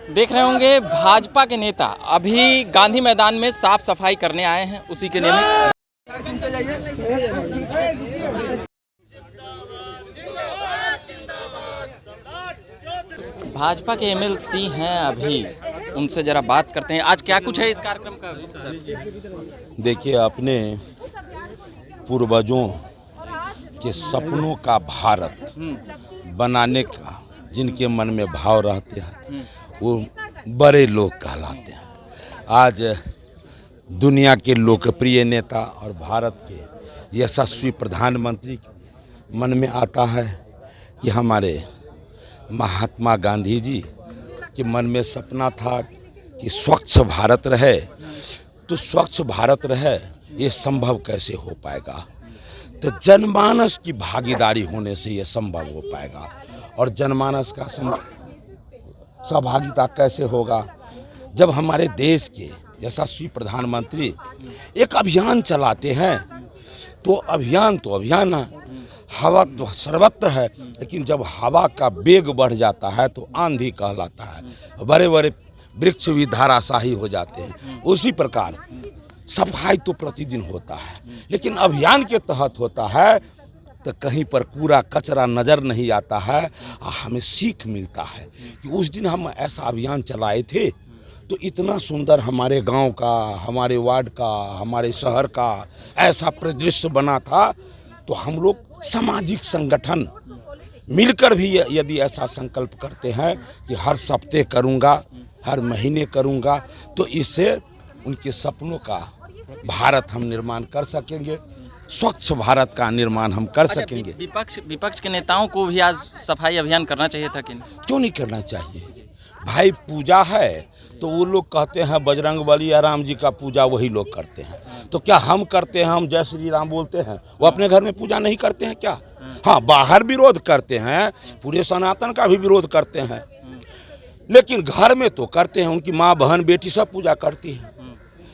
देख रहे होंगे भाजपा के नेता अभी गांधी मैदान में साफ सफाई करने आए हैं, उसी के नियमित। भाजपा के एमएलसी हैं अभी, उनसे जरा बात करते हैं। आज क्या कुछ है इस कार्यक्रम का सर? देखिए, अपने पूर्वजों के सपनों का भारत बनाने का जिनके मन में भाव रहते हैं वो बड़े लोग कहलाते हैं। आज दुनिया के लोकप्रिय नेता और भारत के यशस्वी प्रधानमंत्री मन में आता है कि हमारे महात्मा गांधी जी के मन में सपना था कि स्वच्छ भारत रहे। तो स्वच्छ भारत रहे ये संभव कैसे हो पाएगा? तो जनमानस की भागीदारी होने से ये संभव हो पाएगा। और जनमानस का सहभागिता कैसे होगा? जब हमारे देश के यशस्वी प्रधानमंत्री एक अभियान चलाते हैं, तो अभियान है, हवा तो सर्वत्र है, लेकिन जब हवा का वेग बढ़ जाता है तो आंधी कहलाता है। बड़े बड़े वृक्ष भी धराशायी हो जाते हैं। उसी प्रकार सफाई तो प्रतिदिन होता है, लेकिन अभियान के तहत होता है तो कहीं पर कूड़ा कचरा नज़र नहीं आता है। हमें सीख मिलता है कि उस दिन हम ऐसा अभियान चलाए थे तो इतना सुंदर हमारे गांव का, हमारे वार्ड का, हमारे शहर का ऐसा परिदृश्य बना था। तो हम लोग सामाजिक संगठन मिलकर भी यदि ऐसा संकल्प करते हैं कि हर सप्ताह करूंगा, हर महीने करूंगा, तो इससे उनके सपनों का भारत हम निर्माण कर सकेंगे, स्वच्छ भारत का निर्माण हम कर सकेंगे। विपक्ष के नेताओं को भी आज सफाई अभियान करना चाहिए था कि नहीं? क्यों नहीं करना चाहिए भाई? पूजा है तो वो लोग कहते हैं बजरंगबली या राम जी का पूजा वही लोग करते हैं, तो क्या हम करते हैं? हम जय श्री राम बोलते हैं, वो अपने घर में पूजा नहीं करते हैं क्या? हाँ, बाहर विरोध करते हैं, पूरे सनातन का भी विरोध करते हैं, लेकिन घर में तो करते हैं। उनकी माँ बहन बेटी सब पूजा करती है,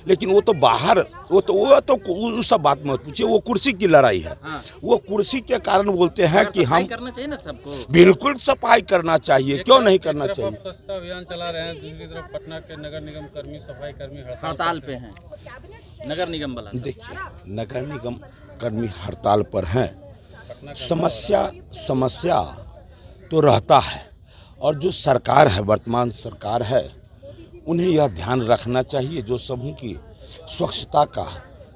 लेकिन वो तो बाहर वो तो सब बात मत पूछिए। वो कुर्सी की लड़ाई है। वो कुर्सी के कारण बोलते हैं कि हम करना चाहिए ना सबको, बिल्कुल सफाई करना चाहिए। क्यों नहीं करना चाहिए? स्वच्छता अभियान चला रहे हैं, दूसरी तरफ पटना के नगर निगम कर्मी, सफाई कर्मी हड़ताल पे हैं। नगर निगम वाला देखिए, नगर निगम कर्मी हड़ताल पर हैं। समस्या तो रहता है, और जो सरकार है, वर्तमान सरकार है, उन्हें यह ध्यान रखना चाहिए जो सबों की स्वच्छता का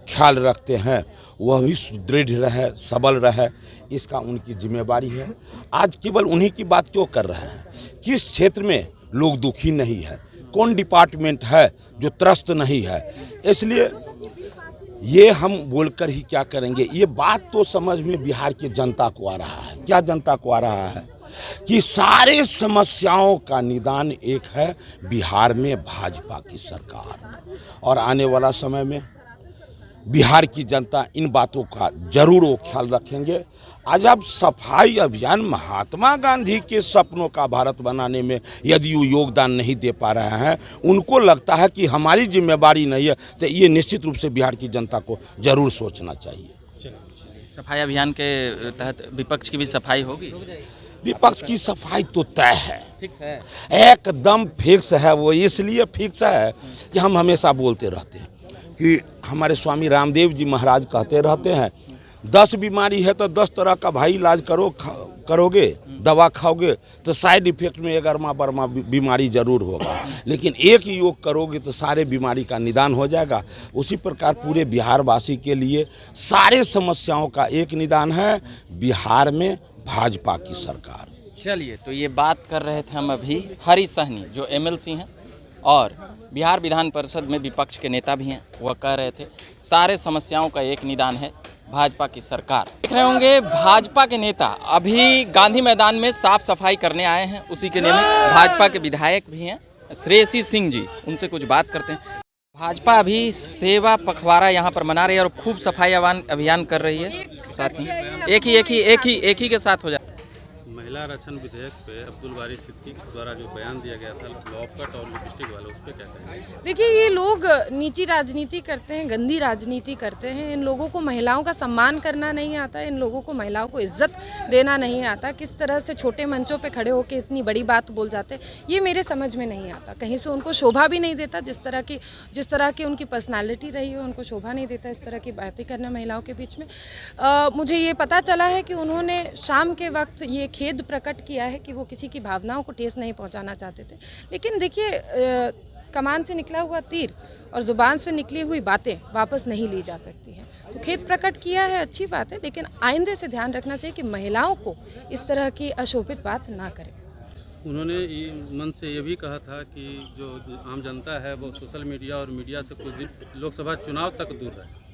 ख्याल रखते हैं वह भी सुदृढ़ रहे, सबल रहे, इसका उनकी जिम्मेवारी है। आज केवल उन्हीं की बात क्यों कर रहे हैं? किस क्षेत्र में लोग दुखी नहीं है? कौन डिपार्टमेंट है जो त्रस्त नहीं है? इसलिए ये हम बोलकर ही क्या करेंगे? ये बात तो समझ में बिहार की जनता को आ रहा है। क्या जनता को आ रहा है? कि सारे समस्याओं का निदान एक है, बिहार में भाजपा की सरकार। और आने वाला समय में बिहार की जनता इन बातों का जरूर वो ख्याल रखेंगे। आज आप सफाई अभियान महात्मा गांधी के सपनों का भारत बनाने में यदि वो योगदान नहीं दे पा रहे हैं, उनको लगता है कि हमारी जिम्मेवारी नहीं है, तो ये निश्चित रूप से बिहार की जनता को जरूर सोचना चाहिए। सफाई अभियान के तहत विपक्ष की भी सफाई होगी? विपक्ष की सफाई तो तय है, फिक्स है, एकदम फिक्स है। वो इसलिए फिक्स है कि हम हमेशा बोलते रहते हैं कि हमारे स्वामी रामदेव जी महाराज कहते रहते हैं 10 बीमारी है तो 10 तरह का भाई इलाज करोगे, दवा खाओगे तो साइड इफेक्ट में 11वां बीमारी जरूर होगा, लेकिन एक योग करोगे तो सारे बीमारी का निदान हो जाएगा। उसी प्रकार पूरे बिहार वासी के लिए सारे समस्याओं का एक निदान है, बिहार में भाजपा की सरकार। चलिए, तो ये बात कर रहे थे हम अभी हरी सहनी, जो एमएलसी हैं और बिहार विधान परिषद में विपक्ष के नेता भी हैं। वह कह रहे थे सारे समस्याओं का एक निदान है, भाजपा की सरकार। देख रहे होंगे भाजपा के नेता अभी गांधी मैदान में साफ सफाई करने आए हैं, उसी के नियमित भाजपा के विधायक भी हैं श्रेयसी सिंह जी, उनसे कुछ बात करते हैं। भाजपा अभी सेवा पखवाड़ा यहाँ पर मना रही है और खूब सफाई अभियान कर रही है। साथ ही एक ही के साथ हो जाए। महिला आरक्षण विधेयक पे अब्दुल बारी सिद्दीकी द्वारा जो बयान दिया गया था लॉ कट और लिपस्टिक वाला, उस पर क्या कहेंगे? देखिए, ये लोग नीची राजनीति करते हैं, गंदी राजनीति करते हैं। इन लोगों को महिलाओं का सम्मान करना नहीं आता, इन लोगों को महिलाओं को इज्जत देना नहीं आता। किस तरह से छोटे मंचों पे खड़े होकर इतनी बड़ी बात बोल जाते हैं, ये मेरे समझ में नहीं आता। कहीं से उनको शोभा भी नहीं देता, जिस तरह की उनकी पर्सनालिटी रही है, उनको शोभा नहीं देता इस तरह की बातें करना महिलाओं के बीच में। मुझे ये पता चला है कि उन्होंने शाम के वक्त ये खेद प्रकट किया है कि वो किसी की भावनाओं को ठेस नहीं पहुंचाना चाहते थे। लेकिन देखिए, कमान से निकला हुआ तीर और ज़ुबान से निकली हुई बातें वापस नहीं ली जा सकती हैं। तो खेद प्रकट किया है, अच्छी बात है, लेकिन आइंदे से ध्यान रखना चाहिए कि महिलाओं को इस तरह की अशोभित बात ना करें। उन्होंने मन से ये भी कहा था कि जो आम जनता है वो सोशल मीडिया और मीडिया से कुछ दिन लोकसभा चुनाव तक दूर रहे।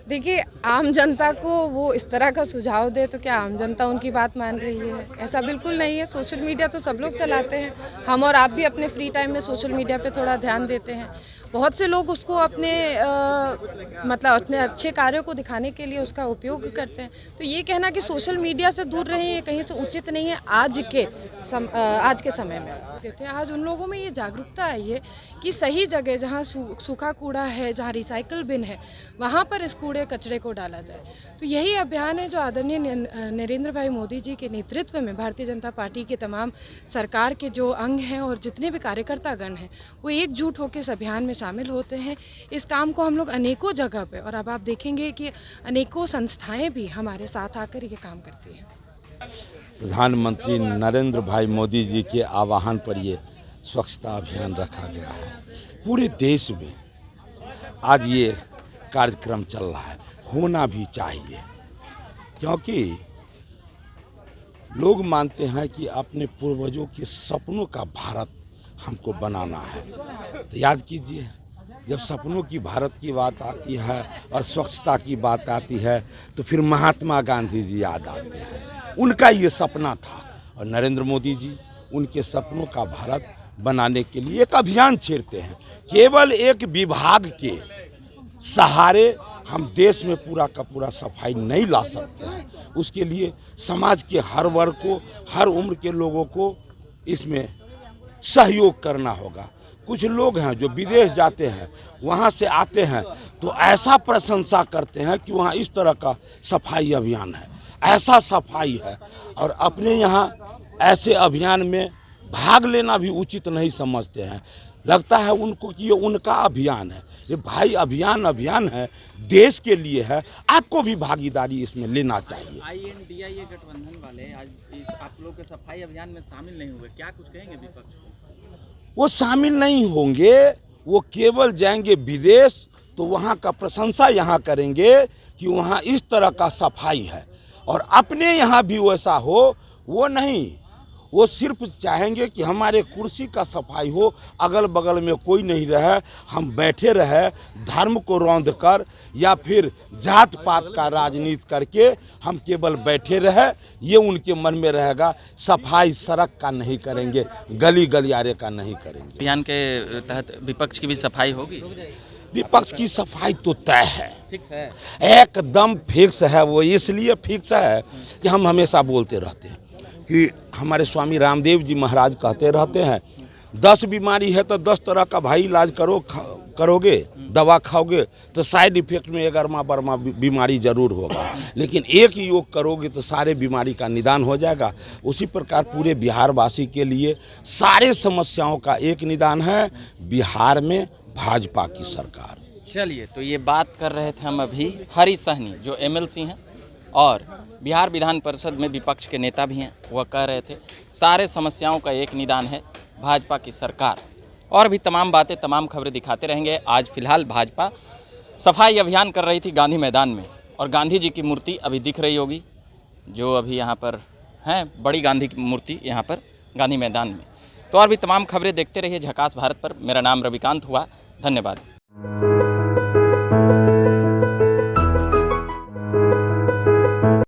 देखिए, आम जनता को वो इस तरह का सुझाव दे तो क्या आम जनता उनकी बात मान रही है? ऐसा बिल्कुल नहीं है। सोशल मीडिया तो सब लोग चलाते हैं, हम और आप भी अपने फ्री टाइम में सोशल मीडिया पे थोड़ा ध्यान देते हैं। बहुत से लोग उसको अपने अपने अच्छे कार्यों को दिखाने के लिए उसका उपयोग करते हैं। तो ये कहना कि सोशल मीडिया से दूर रहें, ये कहीं से उचित नहीं है। आज के समय में देते हैं, आज उन लोगों में ये जागरूकता आई है कि सही जगह जहाँ सूखा कूड़ा है, जहाँ रिसाइकल बिन है, वहाँ पर इस कूड़े कचरे को डाला जाए। तो यही अभियान है जो आदरणीय नरेंद्र भाई मोदी जी के नेतृत्व में भारतीय जनता पार्टी के तमाम सरकार के जो अंग हैं और जितने भी कार्यकर्तागण हैं, वो एकजुट होकर इस अभियान में शामिल होते हैं। इस काम को हम लोग अनेकों जगह पे, और अब आप देखेंगे कि अनेकों संस्थाएं भी हमारे साथ आकर ये काम करती हैं। प्रधानमंत्री नरेंद्र भाई मोदी जी के आह्वान पर ये स्वच्छता अभियान रखा गया है। पूरे देश में आज ये कार्यक्रम चल रहा है, होना भी चाहिए, क्योंकि लोग मानते हैं कि अपने पूर्वजों के सपनों का भारत हमको बनाना है। तो याद कीजिए, जब सपनों की भारत की बात आती है और स्वच्छता की बात आती है तो फिर महात्मा गांधी जी याद आते हैं। उनका ये सपना था और नरेंद्र मोदी जी उनके सपनों का भारत बनाने के लिए एक अभियान छेड़ते हैं। केवल एक विभाग के सहारे हम देश में पूरा का पूरा सफाई नहीं ला सकते हैं। उसके लिए समाज के हर वर्ग को, हर उम्र के लोगों को इसमें सहयोग करना होगा। कुछ लोग हैं जो विदेश जाते हैं, वहाँ से आते हैं तो ऐसा प्रशंसा करते हैं कि वहाँ इस तरह का सफाई अभियान है, ऐसा सफाई है, और अपने यहाँ ऐसे अभियान में भाग लेना भी उचित नहीं समझते हैं। लगता है उनको कि ये उनका अभियान है। ये भाई अभियान है, देश के लिए है, आपको भी भागीदारी इसमें लेना चाहिए। INDIA गठबंधन वाले आज आप लोग के सफाई अभियान में शामिल नहीं हुए, क्या कुछ कहेंगे विपक्ष को? वो शामिल नहीं होंगे, वो केवल जाएंगे विदेश तो वहाँ का प्रशंसा यहाँ करेंगे कि वहाँ इस तरह का सफाई है, और अपने यहाँ भी वैसा हो वो नहीं। वो सिर्फ चाहेंगे कि हमारे कुर्सी का सफाई हो, अगल बगल में कोई नहीं रहे, हम बैठे रहे धर्म को रौंद कर या फिर जात पात का राजनीति करके हम केवल बैठे रहे, ये उनके मन में रहेगा। सफाई सड़क का नहीं करेंगे, गली गलियारे का नहीं करेंगे। अभियान के तहत विपक्ष की भी सफाई होगी? विपक्ष की सफाई तो तय है, फिक्स है, एकदम फिक्स है। वो इसलिए फिक्स है कि हम हमेशा बोलते रहते हैं कि हमारे स्वामी रामदेव जी महाराज कहते रहते हैं, 10 बीमारी है तो 10 तरह का भाई इलाज करोगे, दवा खाओगे तो साइड इफेक्ट में 11वां बीमारी जरूर होगा, लेकिन एक योग करोगे तो सारे बीमारी का निदान हो जाएगा। उसी प्रकार पूरे बिहारवासी के लिए सारे समस्याओं का एक निदान है, बिहार में भाजपा की सरकार। चलिए, तो ये बात कर रहे थे हम अभी हरी सहनी जो MLC हैं और बिहार विधान परिषद में विपक्ष के नेता भी हैं। वह कह रहे थे सारे समस्याओं का एक निदान है भाजपा की सरकार। और भी तमाम बातें, तमाम खबरें दिखाते रहेंगे। आज फिलहाल भाजपा सफाई अभियान कर रही थी गांधी मैदान में, और गांधी जी की मूर्ति अभी दिख रही होगी जो अभी यहाँ पर हैं, बड़ी गांधी की मूर्ति यहाँ पर गांधी मैदान में। तो और भी तमाम खबरें देखते रहिए झकास भारत पर। मेरा नाम रविकांत हुआ, धन्यवाद।